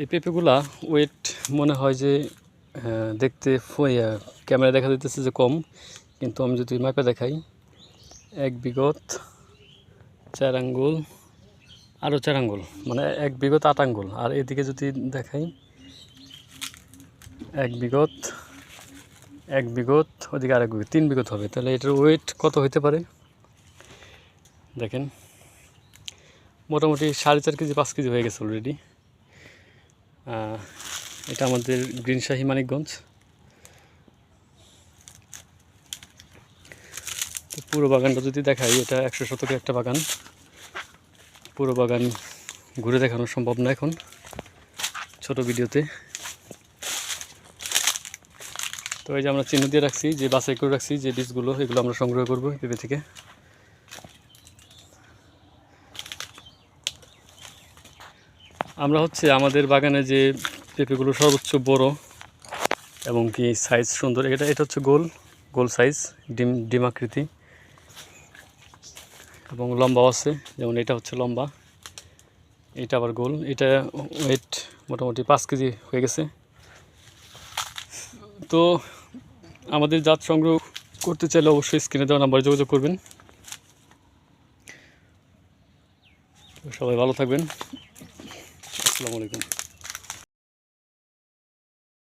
এই পেঁপেগুলা ওয়েট মনে হয় যে দেখতে ক্যামেরায় দেখা যাইতেছে যে কম, কিন্তু আমি যদি মাপে দেখাই 1 বিঘত 4 আঙ্গুল, আরও 4 আঙ্গুল, মানে 1 বিঘত 8 আঙ্গুল। আর এদিকে যদি দেখাই 1 বিঘত ওদিকে আরেক বিঘত, 3 বিঘত হবে। তাহলে এটার ওয়েট কত হতে পারে দেখেন, মোটামুটি 4.5 কেজি 5 কেজি হয়ে গেছে অলরেডি। এটা আমাদের গ্রিন শাহী মানিকগঞ্জ। তো পুরো বাগানটা যদি দেখাই, এটা 100 শতকের একটা বাগান। পুরো বাগান ঘুরে দেখানো সম্ভব না এখন ছোট ভিডিওতে। তো এই যে আমরা চিহ্ন দিয়ে রাখছি, যে বাছাই করে রাখছি যে বীজগুলো, এগুলো আমরা সংগ্রহ করবো পেঁপে থেকে। আমরা আমাদের বাগানে যে পেঁপেগুলো সর্বোচ্চ বড় এবং কি সাইজ সুন্দর, এটা হচ্ছে গোল সাইজ, ডিম আকৃতি এবং লম্বাও আছে। যেমন এটা হচ্ছে লম্বা, এটা আবার গোল। এটা ওয়েট মোটামুটি 5 কেজি হয়ে গেছে। তো আমাদের জাত সংগ্রহ করতে চাইলে অবশ্যই স্ক্রিনে দেওয়া নাম্বারে যোগাযোগ করবেন। সবাই ভালো থাকবেন। আসসালামু আলাইকুম।